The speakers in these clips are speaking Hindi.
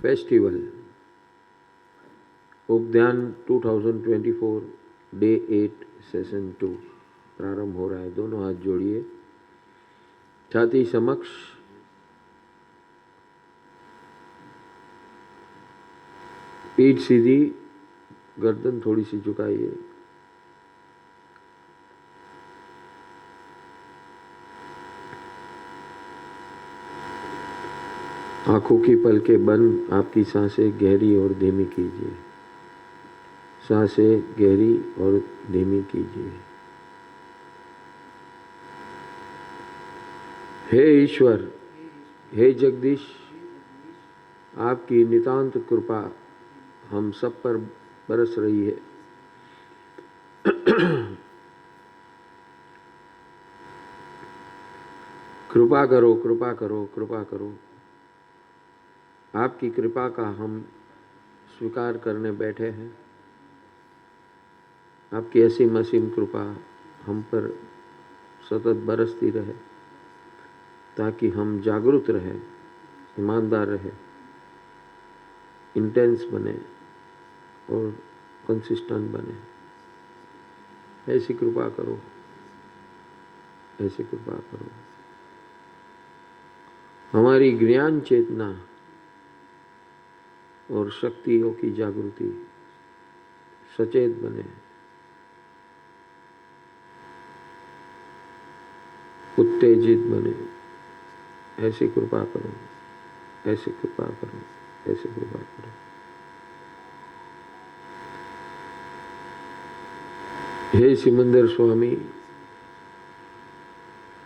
फेस्टिवल उपध्यान 2024 डे 8 सेशन 2 प्रारंभ हो रहा है। दोनों हाथ जोड़िए, छाती समक्ष, पीठ सीधी, गर्दन थोड़ी सी झुकाइए। आंखों की पलकें बंद, आपकी सांसें गहरी और धीमी कीजिए। सांसें गहरी और धीमी कीजिए। हे ईश्वर, हे जगदीश, आपकी नितांत कृपा हम सब पर बरस रही है। कृपा करो, कृपा करो, कृपा करो। आपकी कृपा का हम स्वीकार करने बैठे हैं। आपकी असीम असीम कृपा हम पर सतत बरसती रहे, ताकि हम जागरूक रहें, ईमानदार रहें, इंटेंस बने और कंसिस्टेंट बने। ऐसी कृपा करो, ऐसी कृपा करो। हमारी ज्ञान चेतना और शक्तियों की जागृति सचेत बने, उत्तेजित बने। ऐसी कृपा करो, ऐसी कृपा करो, ऐसी कृपा करो। हे सिमंदर स्वामी,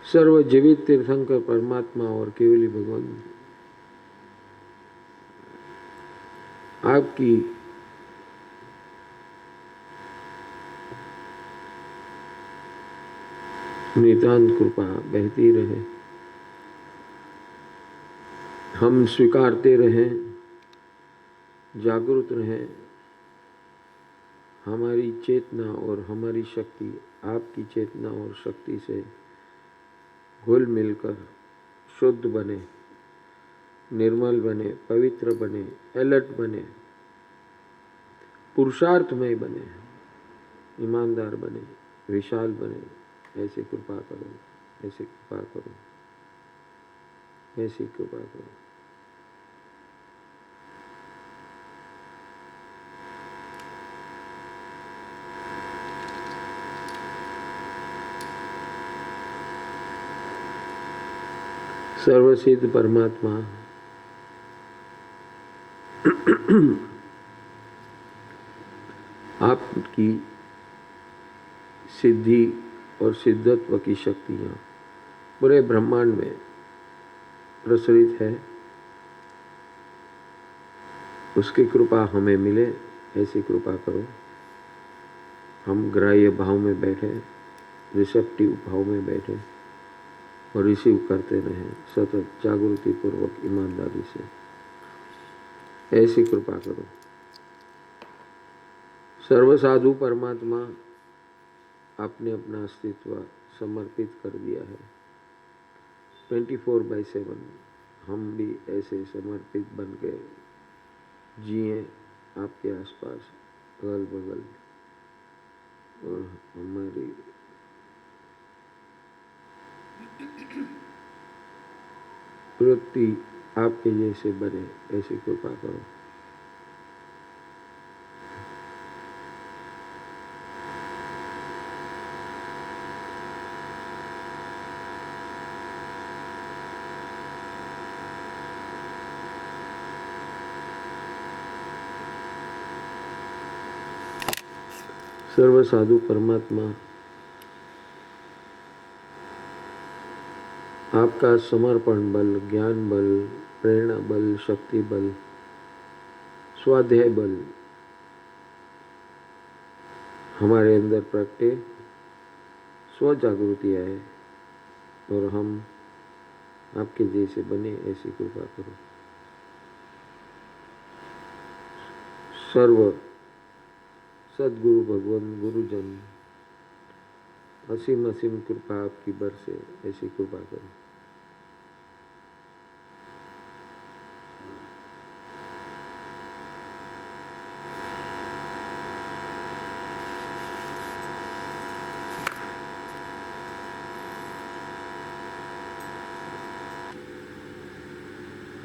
सर्व जीवित तीर्थंकर परमात्मा और केवली भगवान, आपकी नितांत कृपा बहती रहे, हम स्वीकारते रहें, जागरूक रहें। हमारी चेतना और हमारी शक्ति आपकी चेतना और शक्ति से घुल मिलकर शुद्ध बने, निर्मल बने, पवित्र बने, अलर्ट बने, पुरुषार्थमय बने, ईमानदार बने, विशाल बने। ऐसी कृपा करो, ऐसी कृपा करो, ऐसी कृपा करो। सर्वसिद्ध परमात्मा, आपकी सिद्धि और सिद्धत्व की शक्तियाँ पूरे ब्रह्मांड में प्रसरित है। उसकी कृपा हमें मिले, ऐसी कृपा करो। हम ग्राह्य भाव में बैठे, रिसेप्टिव भाव में बैठे और रिसीव करते रहें सतत जागृति पूर्वक, ईमानदारी से। ऐसी कृपा करो। सर्वसाधु परमात्मा, आपने अपना अस्तित्व समर्पित कर दिया है 24/7। हम भी ऐसे समर्पित बन के जिए आपके आसपास, अगल बगल, और हमारी वृत्ति आपके जैसे बने, ऐसी कृपा करो। सर्वसाधु परमात्मा, आपका समर्पण बल, ज्ञान बल, प्रेरणा बल, शक्ति बल, स्वाध्याय बल हमारे अंदर प्रगटे, स्व जागृति आए और हम आपके जैसे बने, ऐसी कृपा करो। सर्व सदगुरु भगवान गुरुजन असीम असीम कृपा आपकी बरसे, ऐसी कृपा करो।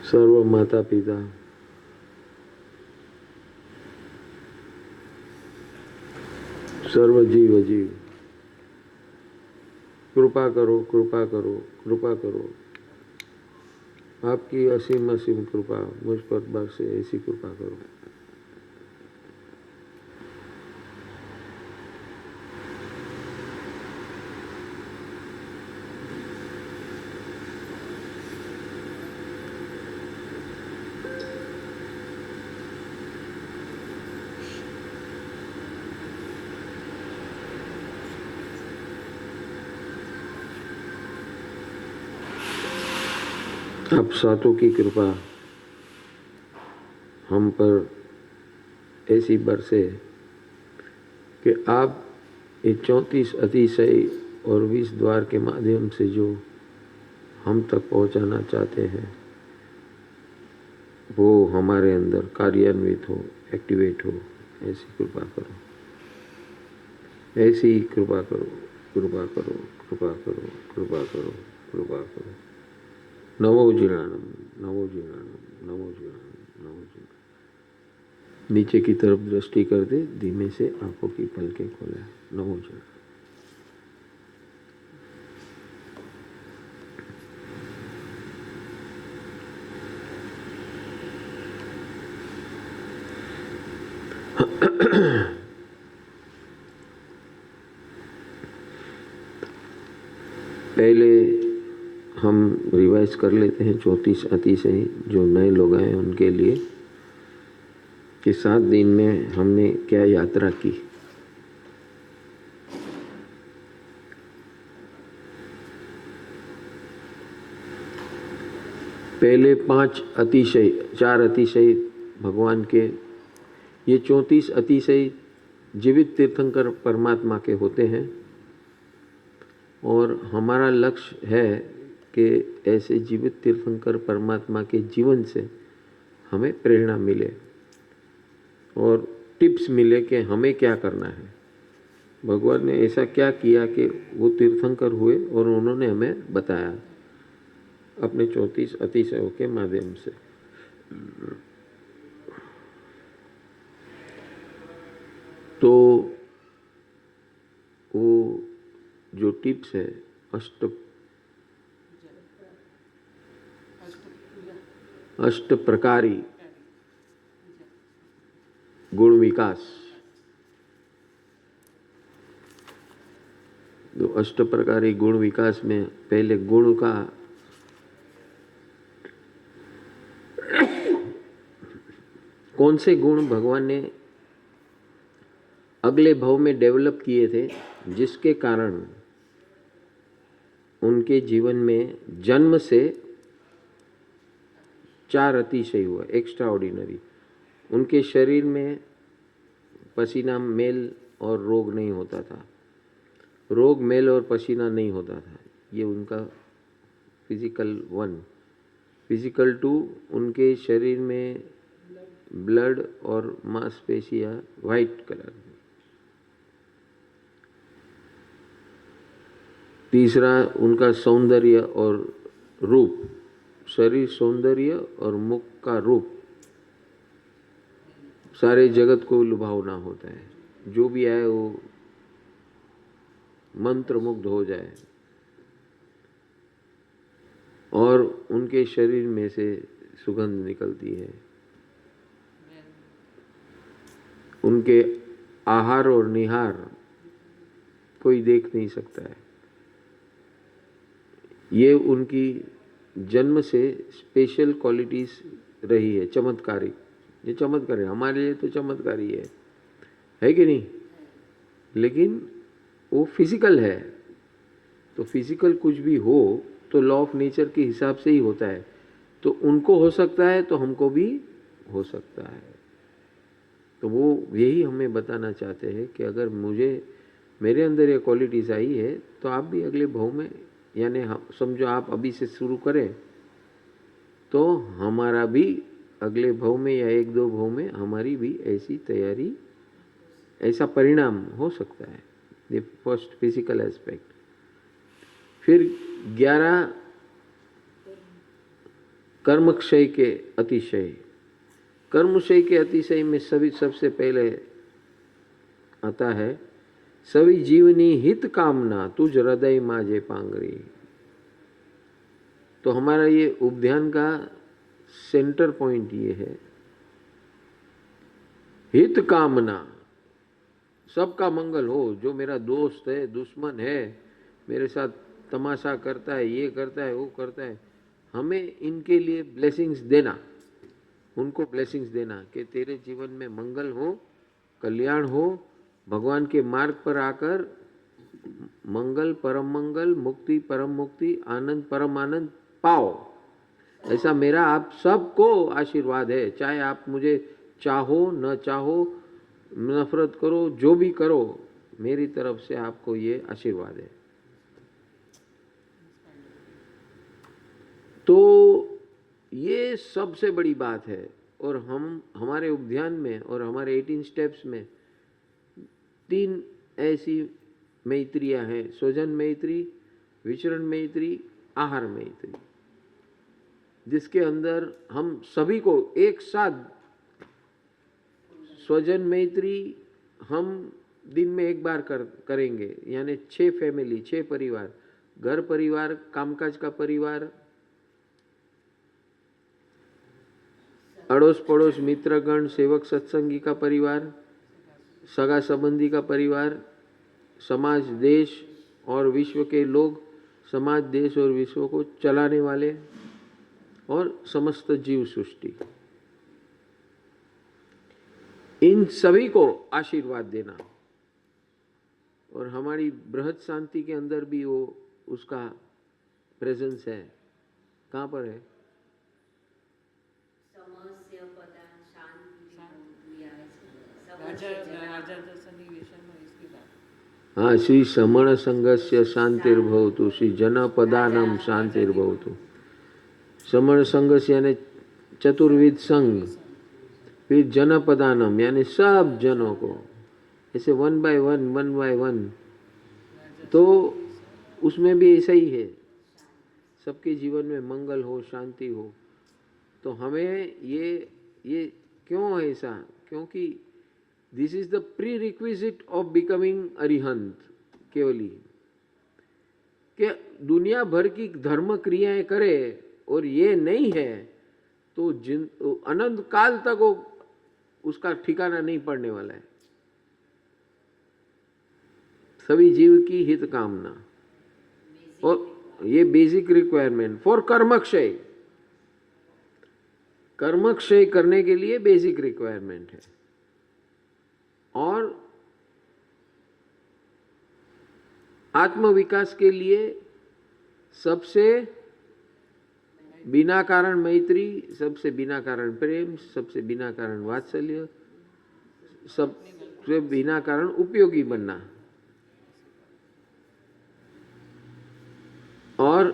सर्व माता पिता, सर्व जीव जीव, कृपा करो, कृपा करो, कृपा करो। आपकी असीम असीम कृपा मुझ पर बरसे, ऐसी कृपा करो। आप सातों की कृपा हम पर ऐसी बरसे कि आप ये 34 अतिशय और 20 द्वार के माध्यम से जो हम तक पहुंचाना चाहते हैं वो हमारे अंदर कार्यान्वित हो, एक्टिवेट हो। ऐसी कृपा करो, ऐसी कृपा करो, कृपा करो, कृपा करो, कृपा करो, कृपा करो। नमो जीर्णानम, नमो जीर्णानम, नमो जीर्णानम, नमो जीर्णानम। नीचे की तरफ दृष्टि कर दे, धीमे से आंखों की पलकें खोले। नमो जीर्णानम। पहले हम रिवाइज कर लेते हैं 34 अतिशय जो नए लोग आए उनके लिए कि 7 दिन में हमने क्या यात्रा की। पहले 5 अतिशय, 4 अतिशय भगवान के, ये 34 अतिशय जीवित तीर्थंकर परमात्मा के होते हैं और हमारा लक्ष्य है कि ऐसे जीवित तीर्थंकर परमात्मा के जीवन से हमें प्रेरणा मिले और टिप्स मिले कि हमें क्या करना है। भगवान ने ऐसा क्या किया कि वो तीर्थंकर हुए और उन्होंने हमें बताया अपने 34 अतिशयों के माध्यम से। तो वो जो टिप्स है अष्ट प्रकारी गुण विकास। तो अष्ट प्रकारी गुण विकास में पहले गुण का कौन से गुण भगवान ने अगले भाव में डेवलप किए थे जिसके कारण उनके जीवन में जन्म से 4 अतिशय हुआ, एक्स्ट्रा ऑर्डिनरी। उनके शरीर में पसीना, मेल और रोग नहीं होता था, रोग, मेल और पसीना नहीं होता था। ये उनका फिजिकल 1। फिजिकल 2, उनके शरीर में ब्लड और मांसपेशियां वाइट कलर में। तीसरा, उनका सौंदर्य और रूप, शरीर सौंदर्य और मुख का रूप सारे जगत को लुभावना होता है। जो भी आए वो मंत्र मुग्ध हो जाए। और उनके शरीर में से सुगंध निकलती है। उनके आहार और निहार कोई देख नहीं सकता है। ये उनकी जन्म से स्पेशल क्वालिटीज रही है, चमत्कारी। ये चमत्कार है, हमारे लिए तो चमत्कारी है कि नहीं? लेकिन वो फिजिकल है, तो फिजिकल कुछ भी हो तो लॉ ऑफ नेचर के हिसाब से ही होता है। तो उनको हो सकता है तो हमको भी हो सकता है। तो वो यही हमें बताना चाहते हैं कि अगर मेरे अंदर ये क्वालिटीज आई है तो आप भी अगले भाव में, यानी समझो आप अभी से शुरू करें तो हमारा भी अगले भाव में या 1-2 भाव में हमारी भी ऐसी तैयारी, ऐसा परिणाम हो सकता है। The first physical aspect. फिर 11 कर्मक्षय के अतिशय। कर्मक्षय के अतिशय में सबसे पहले आता है सभी जीवनी हित कामना तुझ हृदय माजे पांगरी। तो हमारा ये उपध्यान का सेंटर पॉइंट ये है, हित कामना, सबका मंगल हो। जो मेरा दोस्त है, दुश्मन है, मेरे साथ तमाशा करता है, ये करता है, वो करता है, हमें इनके लिए ब्लेसिंग्स देना, उनको ब्लेसिंग्स देना कि तेरे जीवन में मंगल हो, कल्याण हो, भगवान के मार्ग पर आकर मंगल परम मंगल, मुक्ति परम मुक्ति, आनंद परम आनंद पाओ। ऐसा मेरा आप सबको आशीर्वाद है। चाहे आप मुझे चाहो न चाहो, नफरत करो, जो भी करो, मेरी तरफ से आपको ये आशीर्वाद है। तो ये सबसे बड़ी बात है। और हम हमारे उपध्यान में और हमारे 18 स्टेप्स में 3 ऐसी मैत्रियां हैं, स्वजन मैत्री, विचरण मैत्री, आहार मैत्री, जिसके अंदर हम सभी को एक साथ स्वजन मैत्री हम दिन में एक बार करेंगे। यानी 6 फैमिली, 6 परिवार, घर परिवार, कामकाज का परिवार, अड़ोस पड़ोस, मित्रगण, सेवक सत्संगी का परिवार, सगा संबंधी का परिवार, समाज, देश और विश्व के लोग, समाज, देश और विश्व को चलाने वाले, और समस्त जीव सृष्टि, इन सभी को आशीर्वाद देना। और हमारी बृहद शांति के अंदर भी वो उसका प्रेजेंस है। कहाँ पर है? हाँ, श्री समण संघस्य शांतिर्भवतु, श्री जनपदानाम शांतिर्भवतु। समण संघस्य यानी चतुर्विध संघ, फिर जनपदानम यानी सब जनों को, ऐसे 1 by 1 तो उसमें भी ऐसा ही है, सबके जीवन में मंगल हो, शांति हो। तो हमें ये क्यों है ऐसा? क्योंकि this is the pre requisite of becoming Arihant. केवली कि दुनिया भर की धर्म क्रियाएं करे और ये नहीं है तो अनंत काल तक वो उसका ठिकाना नहीं पड़ने वाला है। सभी जीव की हित कामना, और ये बेसिक रिक्वायरमेंट फॉर कर्मक्षय। कर्मक्षय करने के लिए बेसिक रिक्वायरमेंट है। और आत्म विकास के लिए सबसे बिना कारण मैत्री, सबसे बिना कारण प्रेम, सबसे बिना कारण वात्सल्य, सबसे बिना कारण उपयोगी बनना, और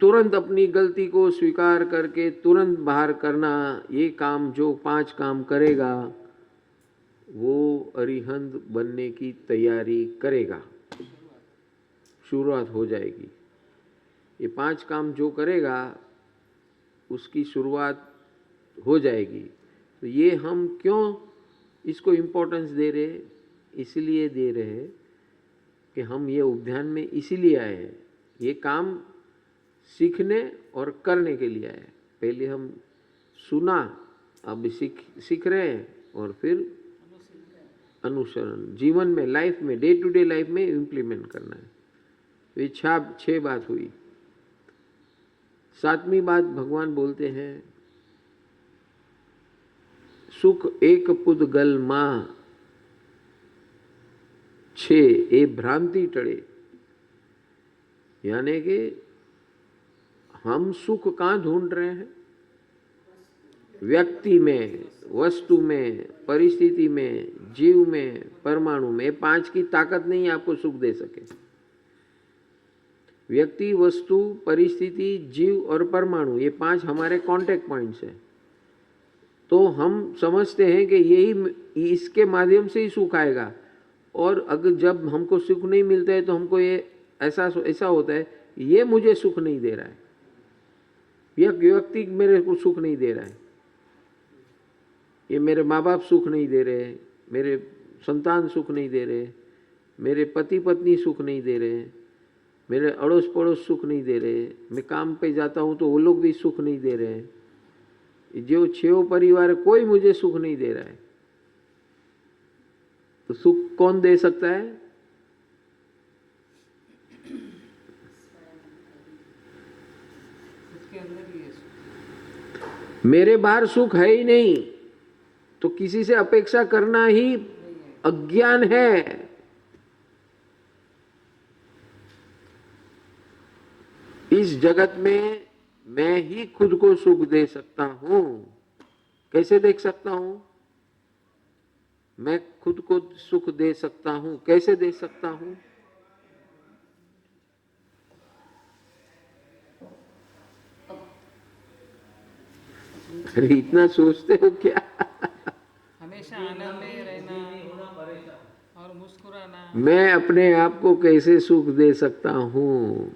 तुरंत अपनी गलती को स्वीकार करके तुरंत बाहर करना। ये काम, जो 5 काम करेगा वो अरिहंत बनने की तैयारी करेगा, शुरुआत हो जाएगी। ये 5 काम जो करेगा उसकी शुरुआत हो जाएगी। तो ये हम क्यों इसको इम्पोर्टेंस दे रहे? इसलिए दे रहे कि हम ये उपध्यान में इसीलिए आए हैं, ये काम सीखने और करने के लिए आए। पहले हम सुना, अब सीख रहे हैं, और फिर अनुसरण, जीवन में, लाइफ में, डे टू डे लाइफ में इम्प्लीमेंट करना है। तो ये 6 बात हुई। 7वीं बात भगवान बोलते हैं, सुख एक पुद्गल मां 6 ए भ्रांति टड़े। यानी कि हम सुख कहाँ ढूंढ रहे हैं? व्यक्ति में, वस्तु में, परिस्थिति में, जीव में, परमाणु में। 5 की ताकत नहीं आपको सुख दे सके। व्यक्ति, वस्तु, परिस्थिति, जीव और परमाणु, ये 5 हमारे कांटेक्ट पॉइंट्स हैं। तो हम समझते हैं कि यही, इसके माध्यम से ही सुख आएगा। और अगर जब हमको सुख नहीं मिलता है तो हमको ये ऐसा होता है, ये मुझे सुख नहीं दे रहा है। व्यक्ति मेरे को सुख नहीं दे रहा है, ये मेरे माँ बाप सुख नहीं दे रहे, मेरे संतान सुख नहीं दे रहे, मेरे पति पत्नी सुख नहीं दे रहे, मेरे अड़ोस पड़ोस सुख नहीं दे रहे, मैं काम पे जाता हूँ तो वो लोग भी सुख नहीं दे रहे हैं, जो 6 परिवार कोई मुझे सुख नहीं दे रहा है, तो सुख कौन दे सकता है? मेरे बाहर सुख है ही नहीं, तो किसी से अपेक्षा करना ही अज्ञान है। इस जगत में मैं ही खुद को सुख दे सकता हूं। कैसे देख सकता हूं? मैं खुद को सुख दे सकता हूं, कैसे दे सकता हूं? अरे इतना सोचते हो क्या? हमेशा आनंद में रहना और मुस्कुराना। मैं अपने आप को कैसे सुख दे सकता हूं?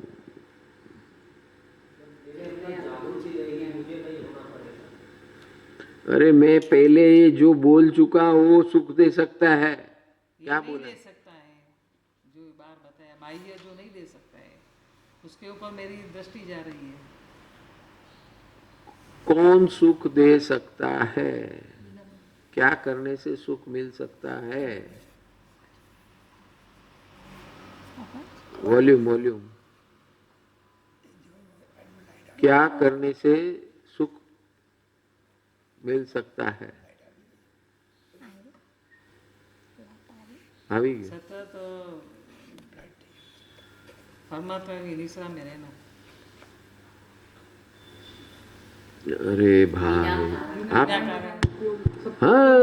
अरे मैं पहले जो बोल चुका वो सुख दे सकता है। क्या बोला? दे सकता है, जो बार बताया बाह्य जो नहीं दे सकता है, उसके ऊपर मेरी दृष्टि जा रही है। कौन सुख दे सकता है? क्या करने से सुख मिल सकता है? वॉल्यूम। क्या करने से सुख मिल सकता है? सतत परमात्मा की निश्रा में रहना। अरे भाई आप हाँ,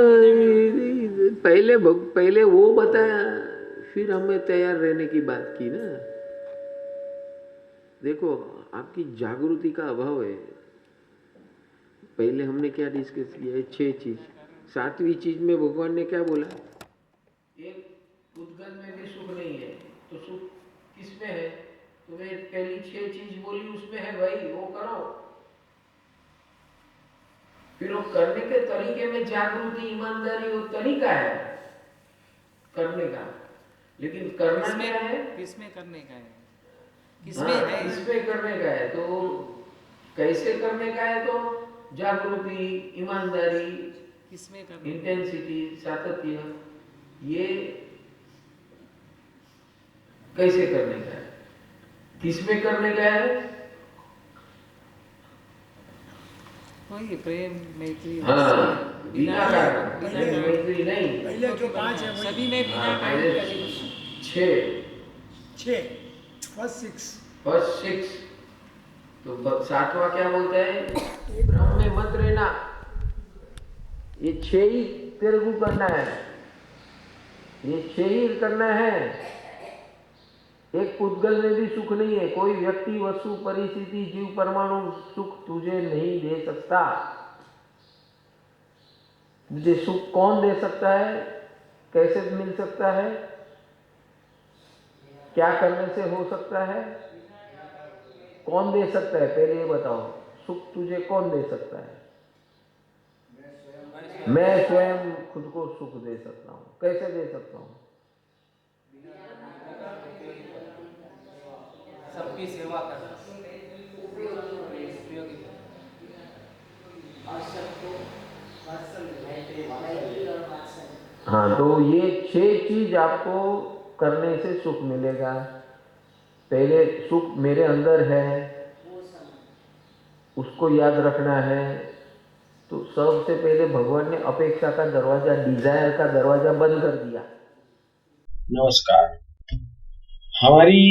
पहले वो बताया, फिर हमें तैयार रहने की बात की ना। देखो आपकी जागृति का अभाव है। पहले हमने क्या डिस्कस किया है? 6 चीज। 7वीं चीज में भगवान ने क्या बोला? एक उद्गल में भी सुख नहीं है, तो सुख किसमें है? तो मैं पहली 6 चीज बोली उसमें है भाई, वो करो। फिर वो करने के तरीके में जागृति, ईमानदारी, वो तरीका है करने का, लेकिन करना क्या है? किसमें करने का है? किसमें करने का है? तो कैसे करने का है? तो जागृति, ईमानदारी, किसमें करने, इंटेंसिटी, सातत्य, ये कैसे करने का है? किसमें करने का है? वही प्रेम, मैत्री, बिना मैत्री नहीं। पहले जो 5 है सभी में बिना पहले 6 फर्स्ट 6। तो 7वां क्या बोलता है? ब्रह्म में मत रहना। ये 6 ही तेरे को करना है, ये 6 ही करना है। एक पुद्गल में भी सुख नहीं है। कोई व्यक्ति, वस्तु, परिस्थिति, जीव, परमाणु सुख तुझे नहीं दे सकता। तुझे सुख कौन दे सकता है? कैसे मिल सकता है? क्या करने से हो सकता है? कौन दे सकता है? पहले ये बताओ, सुख तुझे कौन दे सकता है? मैं स्वयं खुद को सुख दे सकता हूं। कैसे दे सकता हूं? सबकी सेवा करना, हाँ, तो ये 6 चीज आपको करने से सुख मिलेगा। पहले सुख मेरे अंदर है, उसको याद रखना है। तो सबसे पहले भगवान ने अपेक्षा का दरवाजा, डिजायर का दरवाजा बंद कर दिया। नमस्कार। हमारी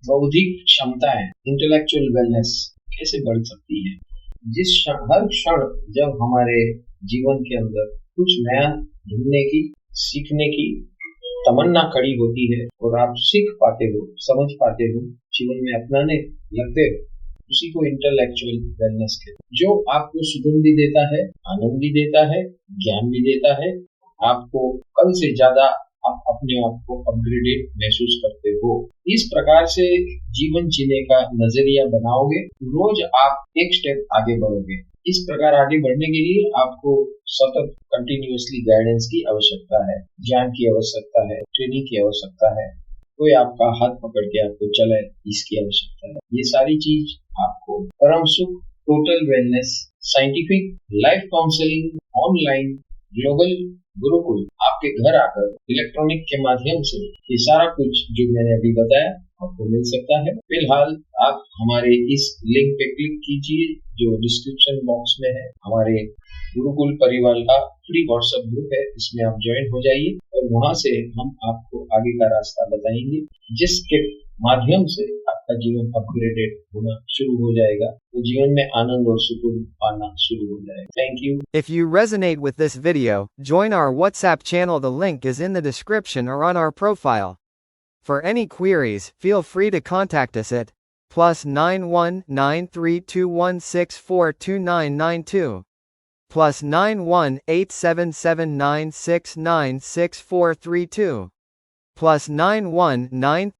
बौद्धिक क्षमताएं, इंटेलेक्चुअल वेलनेस कैसे बढ़ सकती है? हर क्षण जब हमारे जीवन के अंदर कुछ नया ढूंढने की, सीखने की तमन्ना खड़ी होती है और आप सीख पाते हो, समझ पाते हो, जीवन में अपनाने लगते हो, उसी को इंटेलेक्चुअल वेलनेस कहते हैं। जो आपको सुकून भी देता है, आनंद भी देता है, ज्ञान भी देता है, आपको कल से ज्यादा आप अपने आप को अपग्रेडेड महसूस करते हो। इस प्रकार से जीवन जीने का नजरिया बनाओगे, रोज आप एक स्टेप आगे बढ़ोगे। इस प्रकार आगे बढ़ने के लिए आपको सतत कंटिन्यूअसली गाइडेंस की आवश्यकता है, ज्ञान की आवश्यकता है, ट्रेनिंग की आवश्यकता है, कोई आपका हाथ पकड़ के आपको चलाए, इसकी आवश्यकता है। ये सारी चीज आपको परम सुख, total wellness, scientific life counselling, online global Gurukul आपके घर आकर इलेक्ट्रॉनिक के माध्यम से ये सारा कुछ जो मैंने अभी बताया आपको मिल सकता है। फिलहाल आप हमारे इस लिंक पे क्लिक कीजिए जो डिस्क्रिप्शन बॉक्स में है। हमारे गुरुकुल परिवार का फ्री व्हाट्सएप ग्रुप है, इसमें आप ज्वाइन हो जाइए और वहां से हम आपको आगे का रास्ता बताएंगे, जिसके माध्यम से आपका जीवन अपग्रेडेड होना शुरू हो जाएगा, तो जीवन में आनंद और सुकून पाना शुरू हो जाएगा। Thank you. If you resonate with this video, join our WhatsApp channel. The link is in the description or on our profile. For any queries, feel free to contact us at +91 93216429992, +91 87796966432, +91 9